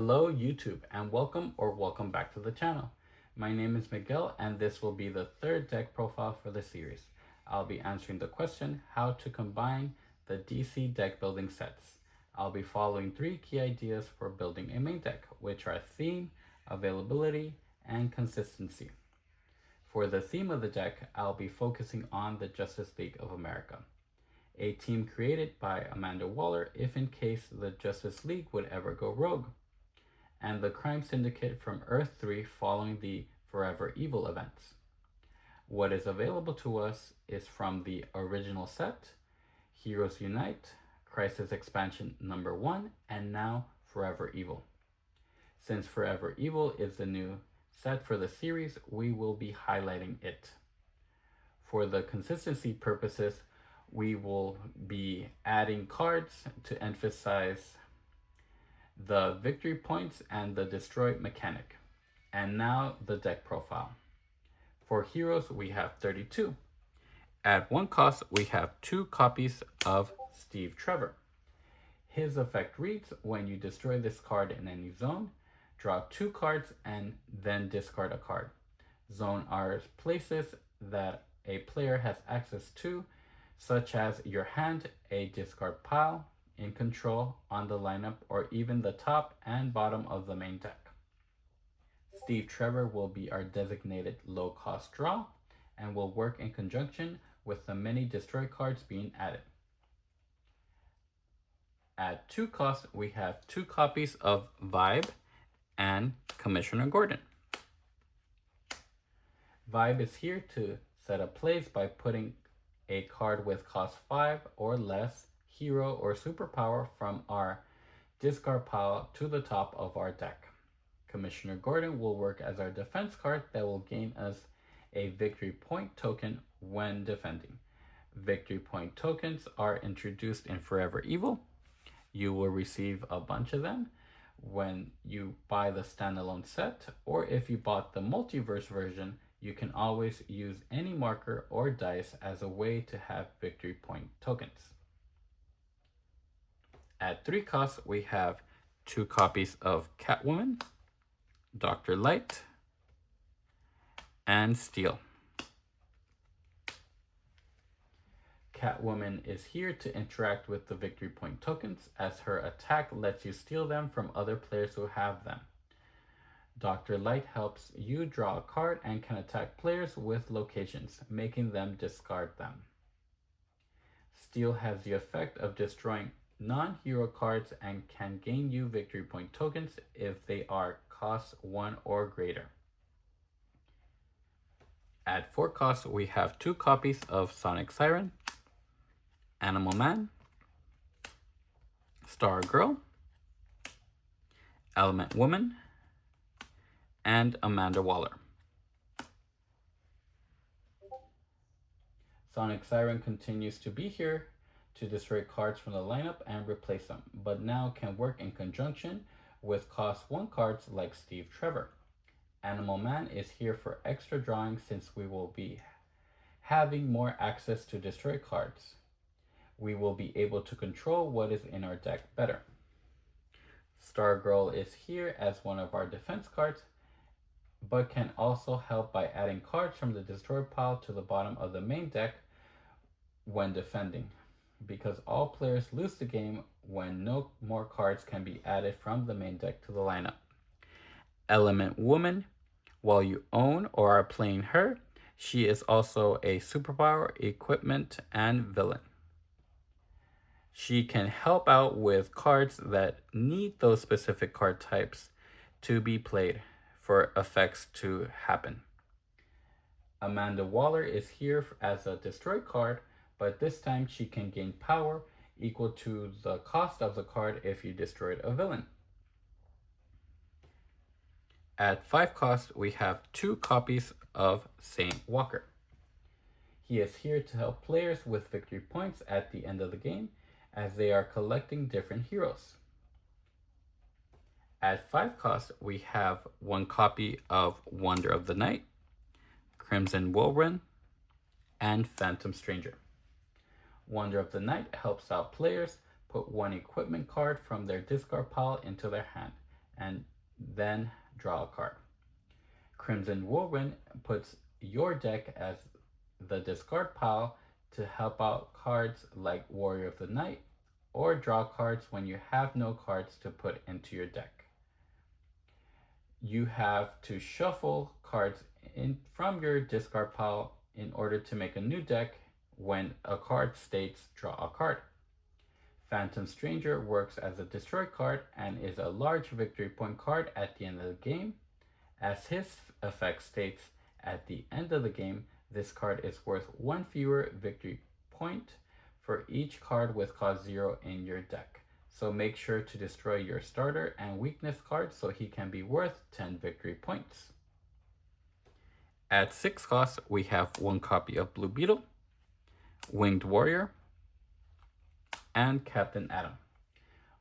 Hello YouTube and welcome back to the channel. My name is Miguel and this will be the third deck profile for the series. I'll be answering the question how to combine the DC deck building sets. I'll be following three key ideas for building a main deck, which are theme, availability, and consistency. For the theme of the deck, I'll be focusing on the Justice League of America, a team created by Amanda Waller if in case the Justice League would ever go rogue, and the Crime Syndicate from Earth 3 following the Forever Evil events. What is available to us is from the original set, Heroes Unite, Crisis Expansion number 1, and now Forever Evil. Since Forever Evil is the new set for the series, we will be highlighting it. For the consistency purposes, we will be adding cards to emphasize the victory points and the destroy mechanic. And now the deck profile. For heroes, we have 32. At one cost, we have 2 copies of Steve Trevor. His effect reads, when you destroy this card in any zone, draw 2 cards and then discard a card. Zone are places that a player has access to, such as your hand, a discard pile, in control, on the lineup, or even the top and bottom of the main deck. Steve Trevor will be our designated low-cost draw and will work in conjunction with the many destroy cards being added. At 2 costs, we have 2 copies of Vibe and Commissioner Gordon. Vibe is here to set up plays by putting a card with cost 5 or less, hero or superpower from our discard pile to the top of our deck. Commissioner Gordon will work as our defense card that will gain us a victory point token when defending. Victory point tokens are introduced in Forever Evil. You will receive a bunch of them when you buy the standalone set, or if you bought the multiverse version, you can always use any marker or dice as a way to have victory point tokens. At 3 costs, we have 2 copies of Catwoman, Dr. Light, and Steel. Catwoman is here to interact with the victory point tokens, as her attack lets you steal them from other players who have them. Dr. Light helps you draw a card and can attack players with locations, making them discard them. Steel has the effect of destroying non-hero cards and can gain you victory point tokens if they are cost 1 or greater. At 4 costs, we have 2 copies of Sonic Siren, Animal Man, Star Girl, Element Woman, and Amanda Waller. Sonic Siren continues to be here to destroy cards from the lineup and replace them, but now can work in conjunction with cost 1 cards like Steve Trevor. Animal Man is here for extra drawing since we will be having more access to destroy cards. We will be able to control what is in our deck better. Stargirl is here as one of our defense cards, but can also help by adding cards from the destroy pile to the bottom of the main deck when defending, because all players lose the game when no more cards can be added from the main deck to the lineup. Element Woman, while you own or are playing her, she is also a superpower, equipment, and villain. She can help out with cards that need those specific card types to be played for effects to happen. Amanda Waller is here as a destroy card, but this time she can gain power equal to the cost of the card if you destroyed a villain. At 5 costs, we have 2 copies of Saint Walker. He is here to help players with victory points at the end of the game, as they are collecting different heroes. At 5 costs, we have 1 copy of Wonder of the Night, Crimson Whirlwind, and Phantom Stranger. Wonder of the Night helps out players put 1 equipment card from their discard pile into their hand, and then draw a card. Crimson Whirlwind puts your deck as the discard pile to help out cards like Warrior of the Night, or draw cards when you have no cards to put into your deck. You have to shuffle cards from your discard pile in order to make a new deck when a card states draw a card. Phantom Stranger works as a destroy card and is a large victory point card at the end of the game. As his effect states, at the end of the game, this card is worth 1 fewer victory point for each card with cost 0 in your deck. So make sure to destroy your starter and weakness cards so he can be worth 10 victory points. At 6 costs, we have 1 copy of Blue Beetle, Winged Warrior, and Captain Atom.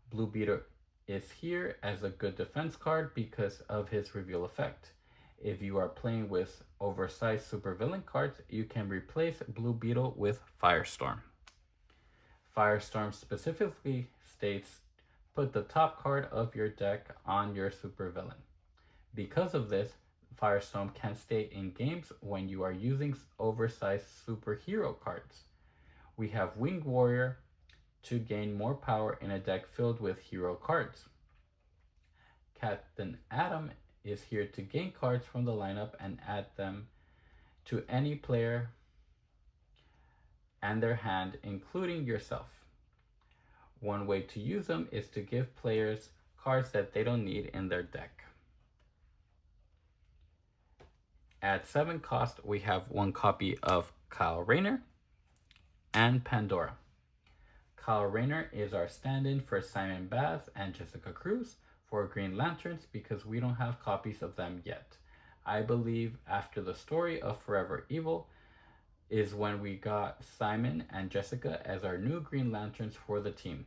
Blue Beetle is here as a good defense card because of his reveal effect. If you are playing with oversized supervillain cards, you can replace Blue Beetle with Firestorm. Firestorm specifically states, put the top card of your deck on your supervillain. Because of this, Firestorm can stay in games when you are using oversized superhero cards. We have Winged Warrior to gain more power in a deck filled with hero cards. Captain Atom is here to gain cards from the lineup and add them to any player and their hand, including yourself. One way to use them is to give players cards that they don't need in their deck. At 7 cost, we have 1 copy of Kyle Rayner and Pandora. Kyle Rayner is our stand-in for Simon Baz and Jessica Cruz for Green Lanterns because we don't have copies of them yet. I believe after the story of Forever Evil is when we got Simon and Jessica as our new Green Lanterns for the team.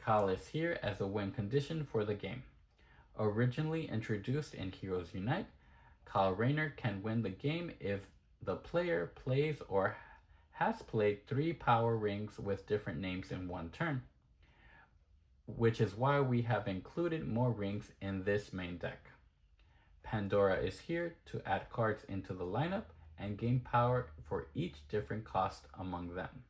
Kyle is here as a win condition for the game. Originally introduced in Heroes Unite, Kyle Rayner can win the game if the player plays or has played 3 power rings with different names in one turn, which is why we have included more rings in this main deck. Pandora is here to add cards into the lineup and gain power for each different cost among them.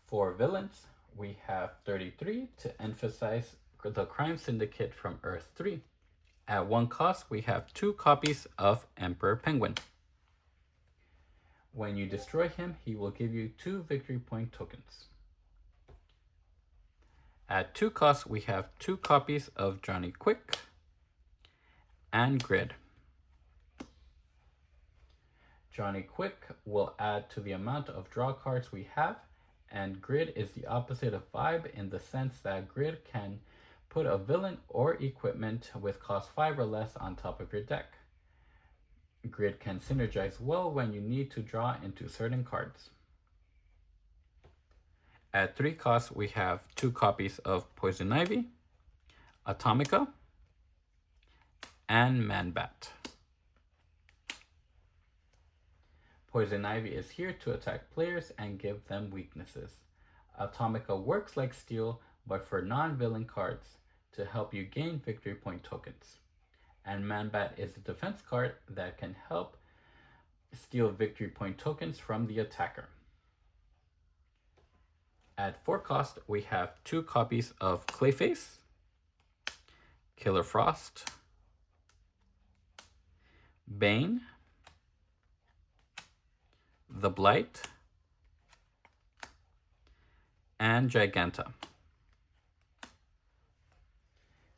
For villains, we have 33 to emphasize the Crime Syndicate from Earth 3. At 1 cost, we have 2 copies of Emperor Penguin. When you destroy him, he will give you 2 victory point tokens. At 2 costs, we have 2 copies of Johnny Quick and Grid. Johnny Quick will add to the amount of draw cards we have, and Grid is the opposite of Vibe in the sense that Grid can put a villain or equipment with cost 5 or less on top of your deck. Grid can synergize well when you need to draw into certain cards. At 3 costs, we have 2 copies of Poison Ivy, Atomica, and Man-Bat. Poison Ivy is here to attack players and give them weaknesses. Atomica works like Steel, but for non-villain cards to help you gain victory point tokens. And Man-Bat is a defense card that can help steal victory point tokens from the attacker. At 4 cost, we have 2 copies of Clayface, Killer Frost, Bane, the Blight, and Giganta.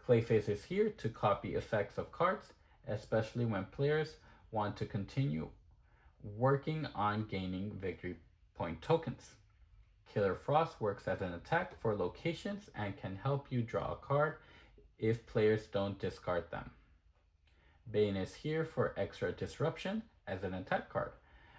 Clayface is here to copy effects of cards, especially when players want to continue working on gaining victory point tokens. Killer Frost works as an attack for locations and can help you draw a card if players don't discard them. Bane is here for extra disruption as an attack card.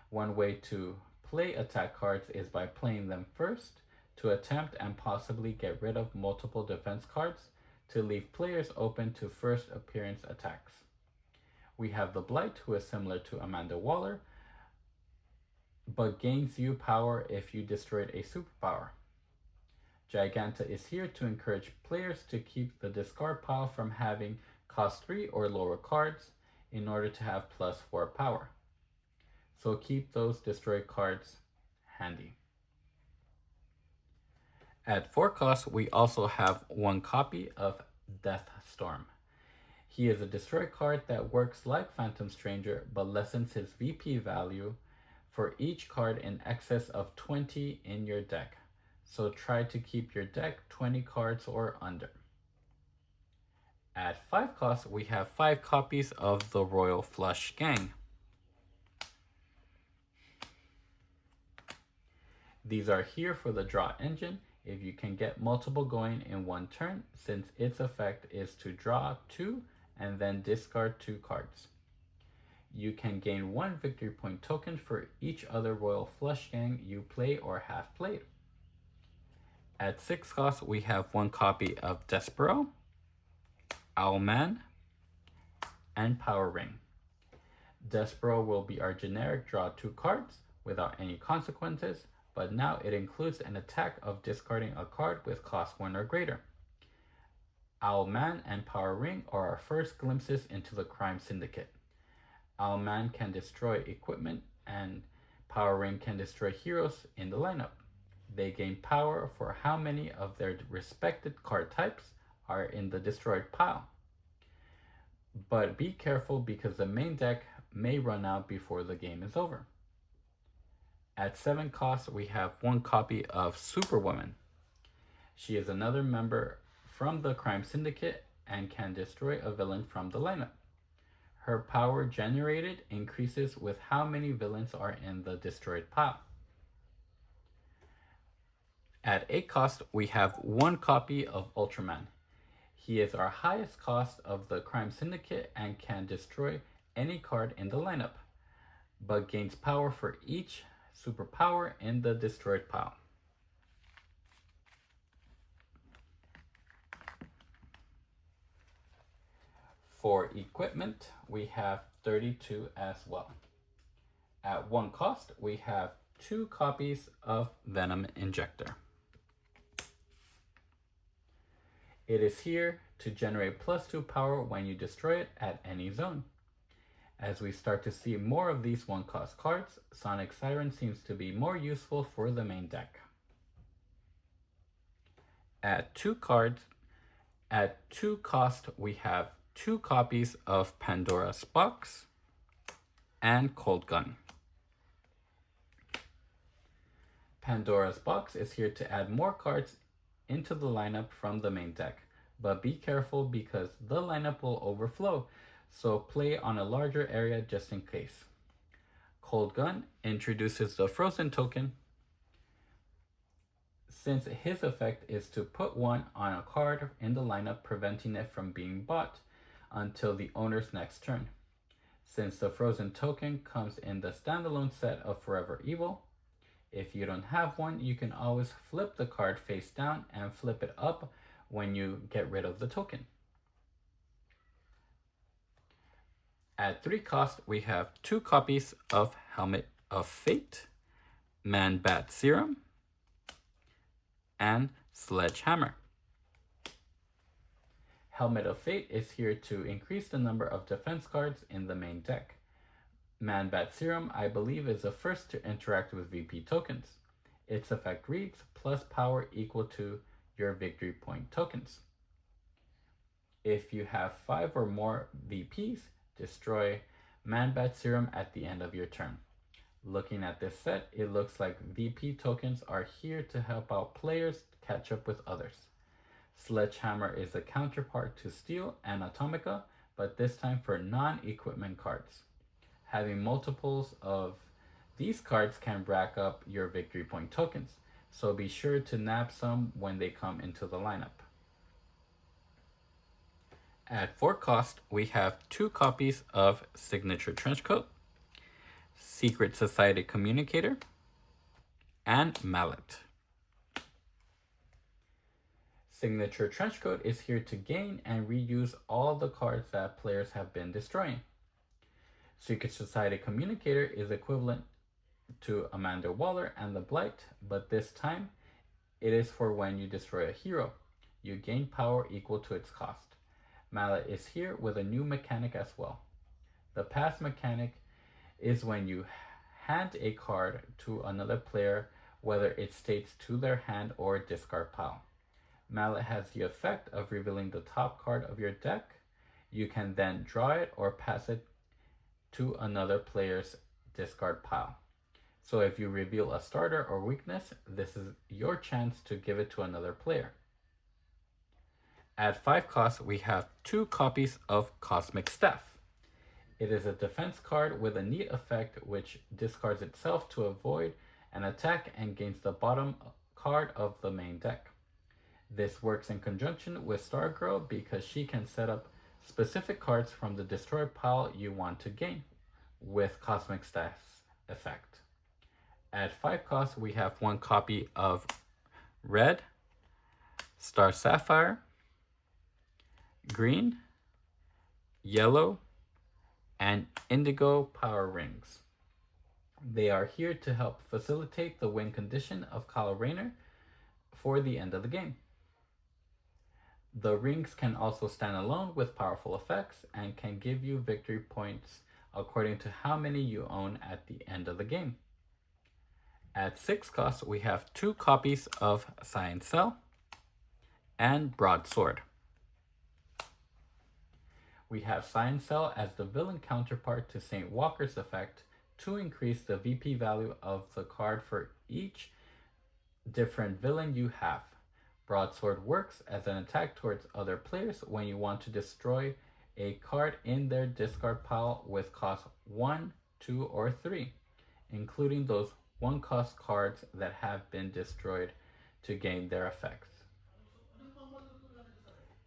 One way to play attack cards is by playing them first to attempt and possibly get rid of multiple defense cards to leave players open to first appearance attacks. We have the Blight, who is similar to Amanda Waller, but gains you power if you destroyed a superpower. Giganta is here to encourage players to keep the discard pile from having cost 3 or lower cards in order to have +4 power. So keep those destroyed cards handy. At 4 cost, we also have 1 copy of Death Storm. He is a destroy card that works like Phantom Stranger but lessens his VP value for each card in excess of 20 in your deck. So try to keep your deck 20 cards or under. At 5 cost, we have 5 copies of the Royal Flush Gang. These are here for the draw engine if you can get multiple going in one turn, since its effect is to draw 2 and then discard 2 cards. You can gain 1 victory point token for each other Royal Flush Gang you play or have played. At 6 cost, we have 1 copy of Despero, Owlman, and Power Ring. Despero will be our generic draw 2 cards without any consequences, but now it includes an attack of discarding a card with cost 1 or greater. Owlman and Power Ring are our first glimpses into the Crime Syndicate. Owlman can destroy equipment and Power Ring can destroy heroes in the lineup. They gain power for how many of their respected card types are in the destroyed pile. But be careful because the main deck may run out before the game is over. At 7 cost, we have 1 copy of Superwoman. She is another member from the Crime Syndicate and can destroy a villain from the lineup. Her power generated increases with how many villains are in the destroyed pile. At 8 cost, we have 1 copy of Ultraman. He is our highest cost of the Crime Syndicate and can destroy any card in the lineup, but gains power for each superpower in the destroyed pile. For equipment, we have 32 as well. At 1 cost, we have 2 copies of Venom Injector. It is here to generate +2 power when you destroy it at any zone. As we start to see more of these 1 cost cards, Sonic Siren seems to be more useful for the main deck. At 2 cost, we have 2 copies of Pandora's Box and Cold Gun. Pandora's Box is here to add more cards into the lineup from the main deck, but be careful because the lineup will overflow, so play on a larger area just in case. Cold Gun introduces the Frozen token, since his effect is to put 1 on a card in the lineup, preventing it from being bought until the owner's next turn. Since the Frozen token comes in the standalone set of Forever Evil, if you don't have one, you can always flip the card face down and flip it up when you get rid of the token. At 3 cost, we have 2 copies of Helmet of Fate, Man-Bat Serum, and Sledgehammer. Helmet of Fate is here to increase the number of defense cards in the main deck. Man-Bat Serum, I believe, is the first to interact with VP tokens. Its effect reads, plus power equal to your victory point tokens. If you have 5 or more VPs, destroy Man-Bat Serum at the end of your turn. Looking at this set, it looks like VP tokens are here to help out players catch up with others. Sledgehammer is a counterpart to Steel and Atomica, but this time for non-equipment cards. Having multiples of these cards can rack up your victory point tokens, so be sure to nab some when they come into the lineup. At 4 cost, we have 2 copies of Signature Trenchcoat, Secret Society Communicator, and Mallet. Signature Trenchcoat is here to gain and reuse all the cards that players have been destroying. Secret Society Communicator is equivalent to Amanda Waller and the Blight, but this time it is for when you destroy a hero. You gain power equal to its cost. Mallet is here with a new mechanic as well. The pass mechanic is when you hand a card to another player, whether it states to their hand or discard pile. Mallet has the effect of revealing the top card of your deck. You can then draw it or pass it to another player's discard pile. So if you reveal a starter or weakness, this is your chance to give it to another player. At 5 costs, we have 2 copies of Cosmic Staff. It is a defense card with a neat effect which discards itself to avoid an attack and gains the bottom card of the main deck. This works in conjunction with Stargirl because she can set up specific cards from the destroyed pile you want to gain with Cosmic Staff's effect. At 5 costs, we have 1 copy of Red, Star Sapphire, Green, Yellow, and Indigo Power Rings. They are here to help facilitate the win condition of Kyle Rayner for the end of the game. The rings can also stand alone with powerful effects and can give you victory points according to how many you own at the end of the game. At 6 costs, we have 2 copies of Science Cell and Broadsword. We have Science Cell as the villain counterpart to St. Walker's effect to increase the VP value of the card for each different villain you have. Broadsword works as an attack towards other players when you want to destroy a card in their discard pile with cost 1, 2, or 3, including those 1 cost cards that have been destroyed to gain their effects.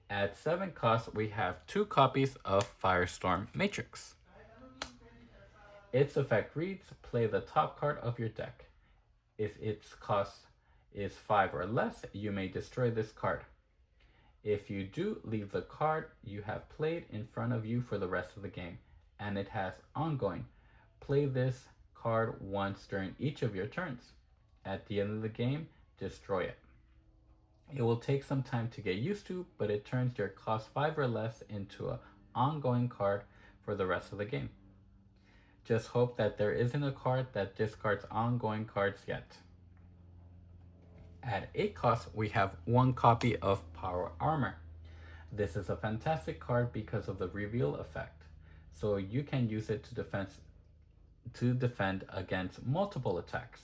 At 7 costs, we have 2 copies of Firestorm Matrix. Its effect reads, play the top card of your deck. If its cost is 5 or less, you may destroy this card. If you do, leave the card you have played in front of you for the rest of the game, and it has ongoing. Play this card once during each of your turns. At the end of the game, destroy it. It will take some time to get used to, but it turns your cost 5 or less into an ongoing card for the rest of the game. Just hope that there isn't a card that discards ongoing cards yet. At 8 costs, we have 1 copy of Power Armor. This is a fantastic card because of the reveal effect, so you can use it to defend against multiple attacks.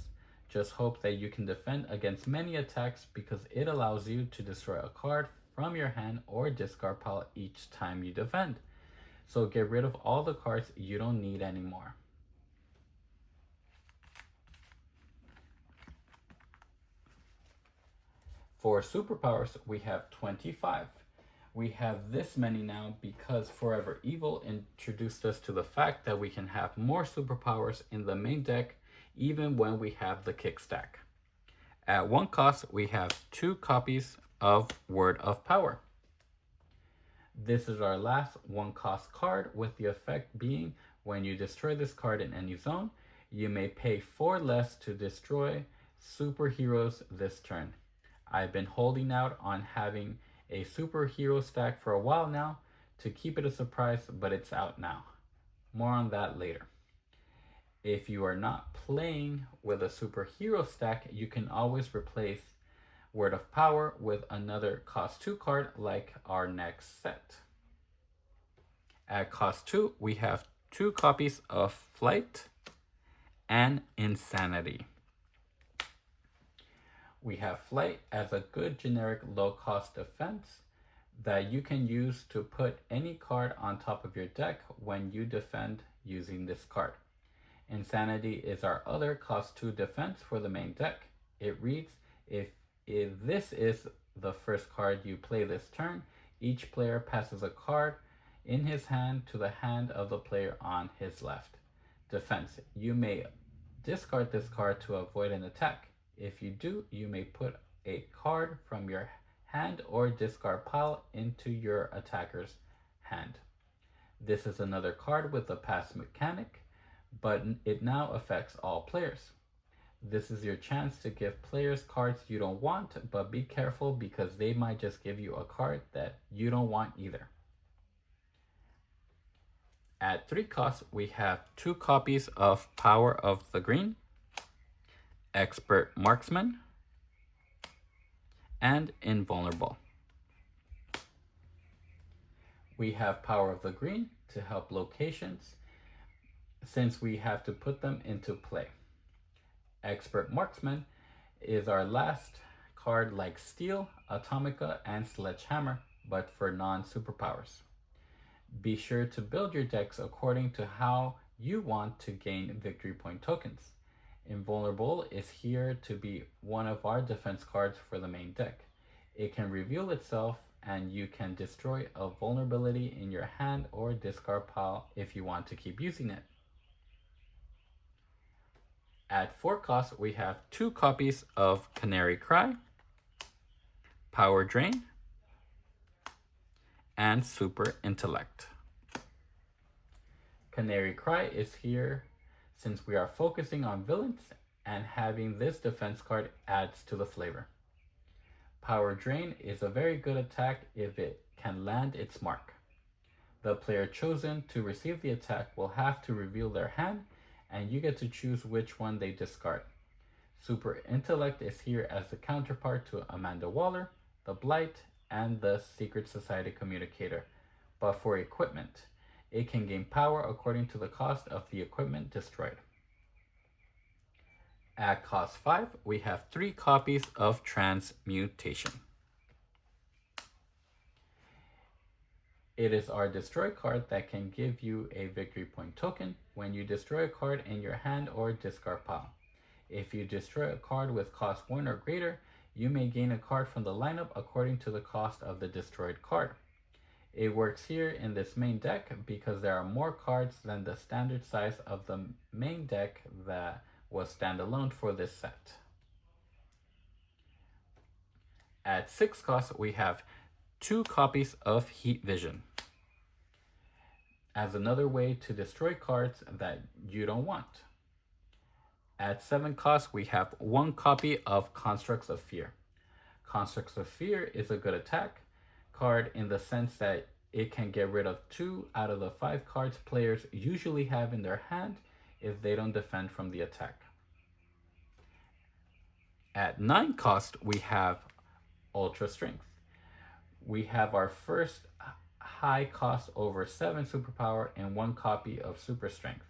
Just hope that you can defend against many attacks because it allows you to destroy a card from your hand or discard pile each time you defend. So get rid of all the cards you don't need anymore. For superpowers, we have 25. We have this many now because Forever Evil introduced us to the fact that we can have more superpowers in the main deck even when we have the kick stack. At 1 cost, we have 2 copies of Word of Power. This is our last 1 cost card, with the effect being when you destroy this card in any zone, you may pay 4 less to destroy superheroes this turn. I've been holding out on having a superhero stack for a while now to keep it a surprise, but it's out now. More on that later. If you are not playing with a superhero stack, you can always replace Word of Power with another cost 2 card like our next set. At cost 2, we have 2 copies of Flight and Insanity. We have Flight as a good generic low-cost defense that you can use to put any card on top of your deck when you defend using this card. Insanity is our other cost 2 defense for the main deck. It reads, if this is the first card you play this turn, each player passes a card in his hand to the hand of the player on his left. Defense, you may discard this card to avoid an attack. If you do, you may put a card from your hand or discard pile into your attacker's hand. This is another card with a pass mechanic, but it now affects all players. This is your chance to give players cards you don't want, but be careful because they might just give you a card that you don't want either. At 3 costs, we have 2 copies of Power of the Green, Expert Marksman, and Invulnerable. We have Power of the Green to help locations since we have to put them into play. Expert Marksman is our last card like Steel, Atomica, and Sledgehammer, but for non-superpowers. Be sure to build your decks according to how you want to gain victory point tokens. Invulnerable is here to be one of our defense cards for the main deck. It can reveal itself and you can destroy a vulnerability in your hand or discard pile if you want to keep using it. At 4 costs, we have 2 copies of Canary Cry, Power Drain, and Super Intellect. Canary Cry is here since we are focusing on villains, and having this defense card adds to the flavor. Power Drain is a very good attack if it can land its mark. The player chosen to receive the attack will have to reveal their hand, and you get to choose which one they discard. Super Intellect is here as the counterpart to Amanda Waller, the Blight, and the Secret Society Communicator, but for equipment. It can gain power according to the cost of the equipment destroyed. At cost 5, we have 3 copies of Transmutation. It is our destroy card that can give you a victory point token when you destroy a card in your hand or discard pile. If you destroy a card with cost 1 or greater, you may gain a card from the lineup according to the cost of the destroyed card. It works here in this main deck because there are more cards than the standard size of the main deck that was standalone for this set. At 6 costs, we have 2 copies of Heat Vision as another way to destroy cards that you don't want. At 7 costs, we have 1 copy of Constructs of Fear. Constructs of Fear is a good attack card in the sense that it can get rid of 2 out of the 5 cards players usually have in their hand if they don't defend from the attack. At 9 cost, we have Ultra Strength. We have our first high cost over 7 superpower and 1 copy of Super Strength.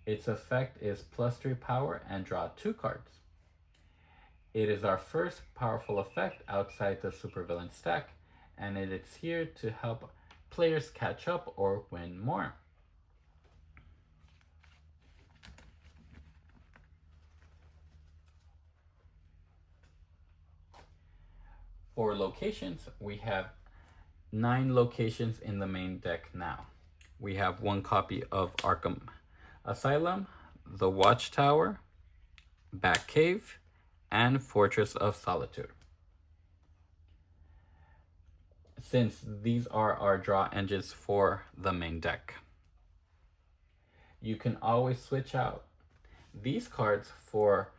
Its effect is +3 power and draw 2 cards. It is our first powerful effect outside the supervillain stack, and it is here to help players catch up or win more. For locations, we have 9 locations in the main deck now. We have 1 copy of Arkham Asylum, the Watchtower, Batcave, and Fortress of Solitude. Since these are our draw engines for the main deck, you can always switch out these cards for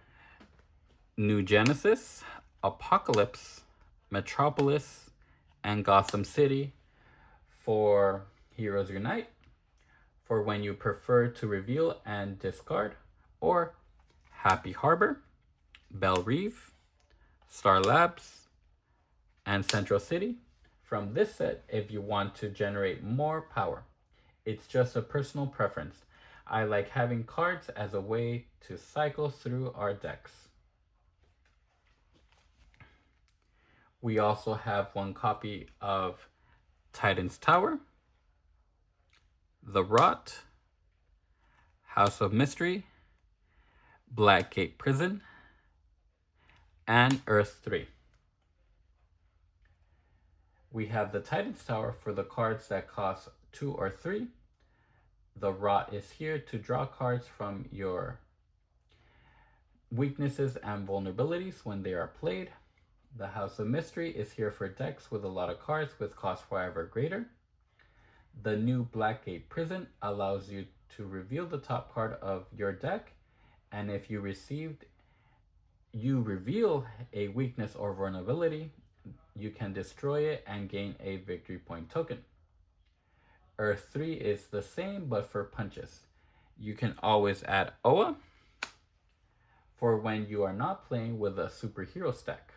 New Genesis, Apocalypse, Metropolis, and Gotham City for Heroes Unite, for when you prefer to reveal and discard, or Happy Harbor, Belle Reve, Star Labs, and Central City from this set if you want to generate more power. It's just a personal preference. I like having cards as a way to cycle through our decks. We also have 1 copy of Titan's Tower, The Rot, House of Mystery, Blackgate Prison, and Earth 3. We have the Titan's Tower for the cards that cost 2 or 3. The Rot is here to draw cards from your weaknesses and vulnerabilities when they are played. The House of Mystery is here for decks with a lot of cards with cost 5 or greater. The new Blackgate Prison allows you to reveal the top card of your deck, and if you reveal a weakness or vulnerability, you can destroy it and gain a victory point token. Earth 3 is the same, but for punches. You can always add Oa for when you are not playing with a superhero stack.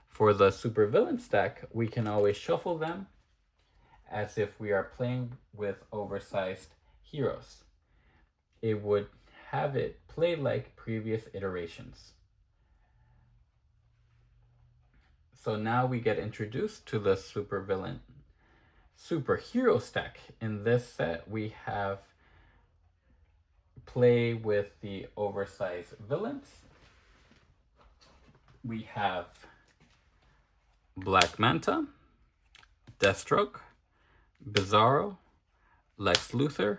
For the supervillain stack, we can always shuffle them as if we are playing with oversized heroes. It would have it play like previous iterations. So now we get introduced to the superhero stack. In this set, we have play with the oversized villains. We have Black Manta, Deathstroke, Bizarro, Lex Luthor,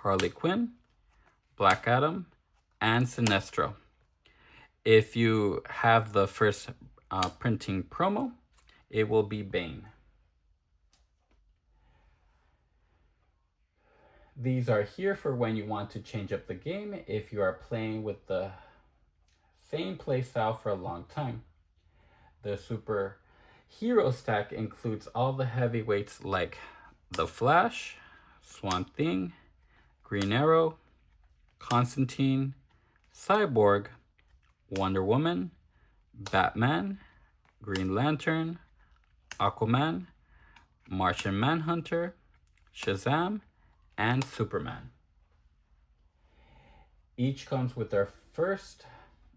Harley Quinn, Black Adam, and Sinestro. If you have the first printing promo, it will be Bane. These are here for when you want to change up the game if you are playing with the same playstyle for a long time. The superhero stack includes all the heavyweights like The Flash, Swamp Thing, Green Arrow, Constantine, Cyborg, Wonder Woman, Batman, Green Lantern, Aquaman, Martian Manhunter, Shazam, and Superman. Each comes with their first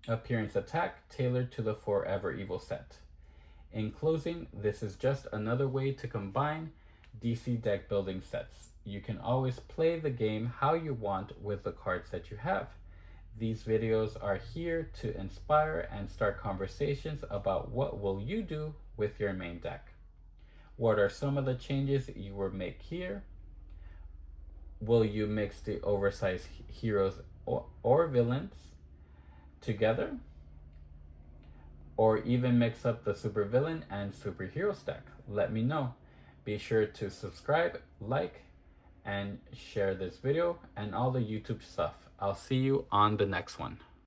appearance attack tailored to the Forever Evil set. In closing, this is just another way to combine DC deck building sets. You can always play the game how you want with the cards that you have. These videos are here to inspire and start conversations about what will you do with your main deck. What are some of the changes you will make here? Will you mix the oversized heroes or villains together? Or even mix up the supervillain and superhero stack? Let me know. Be sure to subscribe, like, and share this video and all the YouTube stuff. I'll see you on the next one.